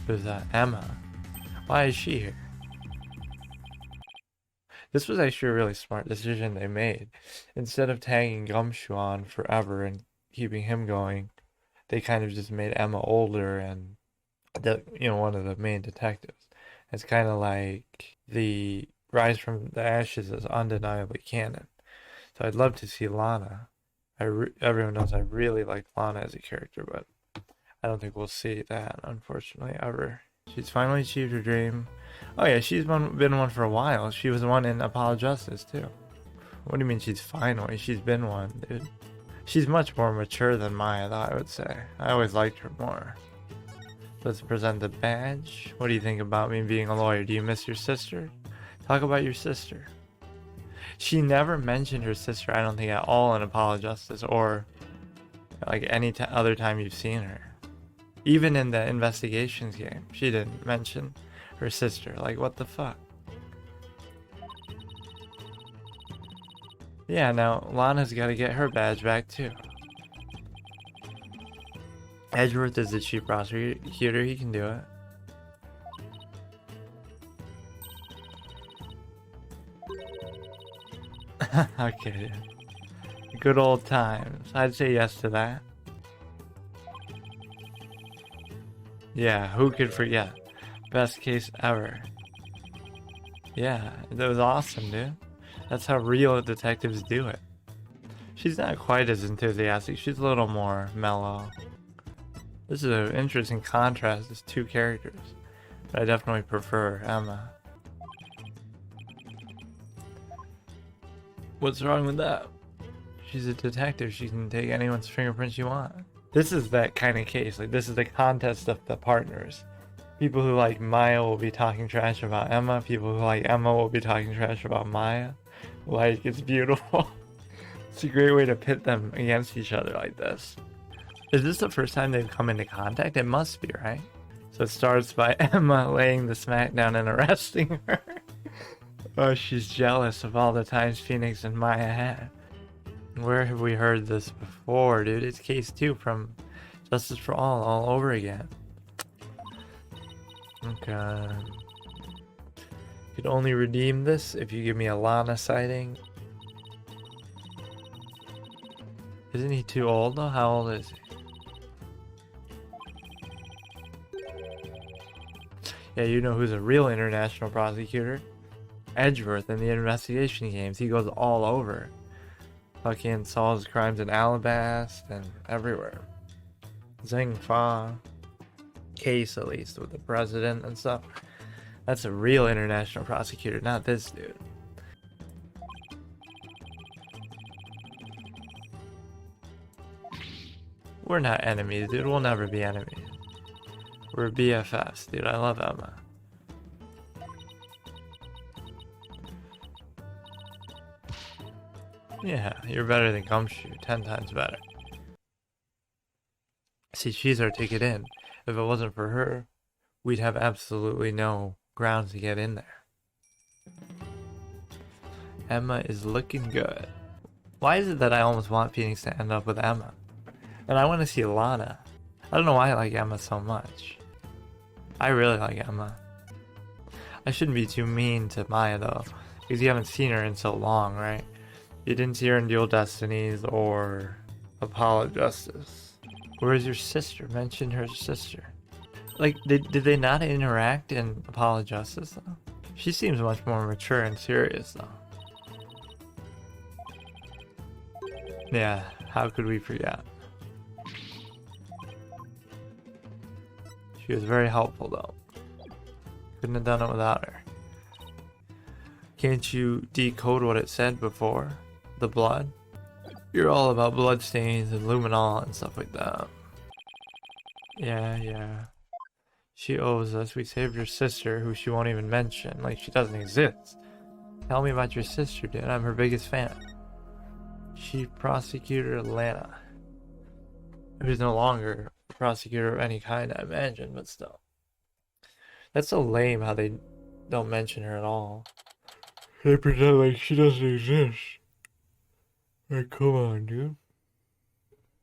Who's that? Emma. Why is she here? This was actually a really smart decision they made. Instead of tagging Gumshoe on forever and keeping him going, they kind of just made Emma older and one of the main detectives. It's kind of like the Rise from the Ashes is undeniably canon. So I'd love to see Lana. Everyone knows I really like Lana as a character, but I don't think we'll see that, unfortunately, ever. She's finally achieved her dream. Oh yeah, she's been one for a while. She was one in Apollo Justice, too. What do you mean she's finally? She's been one, dude. She's much more mature than Maya, though, I would say. I always liked her more. Let's present the badge. What do you think about me being a lawyer? Do you miss your sister? Talk about your sister. She never mentioned her sister, I don't think, at all in Apollo Justice or like any other time you've seen her. Even in the investigations game, she didn't mention her sister. Like, what the fuck? Yeah, now Lana's got to get her badge back too. Edgeworth is the chief prosecutor, he can do it. Okay, good old times. I'd say yes to that. Yeah, who could forget? Best case ever. Yeah, that was awesome, dude. That's how real detectives do it. She's not quite as enthusiastic. She's a little more mellow. This is an interesting contrast, these two characters. But I definitely prefer Emma. What's wrong with that? She's a detective. She can take anyone's fingerprints she wants. This is that kind of case. Like, this is the contest of the partners. People who like Maya will be talking trash about Emma. People who like Emma will be talking trash about Maya. Like, it's beautiful. It's a great way to pit them against each other like this. Is this the first time they've come into contact? It must be, right? So it starts by Emma laying the smackdown and arresting her. Oh, she's jealous of all the times Phoenix and Maya had. Where have we heard this before, dude? It's case 2 from Justice for all over again. Okay. Could only redeem this if you give me a Lana sighting. Isn't he too old though? How old is he? Yeah, you know who's a real international prosecutor? Edgeworth in the investigation games. He goes all over. Fucking solves crimes in Alabasta and everywhere. Zing Fa case, at least, with the president and stuff. That's a real international prosecutor, not this dude. We're not enemies, dude. We'll never be enemies. We're BFFs, dude. I love Emma. Yeah, you're better than Gumshoe. 10 times better. See, she's our ticket in. If it wasn't for her, we'd have absolutely no grounds to get in there. Emma is looking good. Why is it that I almost want Phoenix to end up with Emma? And I want to see Lana. I don't know why I like Emma so much. I really like Emma. I shouldn't be too mean to Maya though, because you haven't seen her in so long, right? You didn't see her in Dual Destinies or Apollo Justice. Where's your sister? Mention her sister. Like, did they not interact in Apollo Justice though? She seems much more mature and serious though. Yeah, how could we forget? She was very helpful though. Couldn't have done it without her. Can't you decode what it said before? The blood? You're all about bloodstains and luminol and stuff like that. Yeah. She owes us. We saved her sister, who she won't even mention, like she doesn't exist. Tell me about your sister, dude. I'm her biggest fan. Chief Prosecutor Lana. Who's no longer a prosecutor of any kind, I imagine, but still. That's so lame how they don't mention her at all. They pretend like she doesn't exist. Like, come on, dude.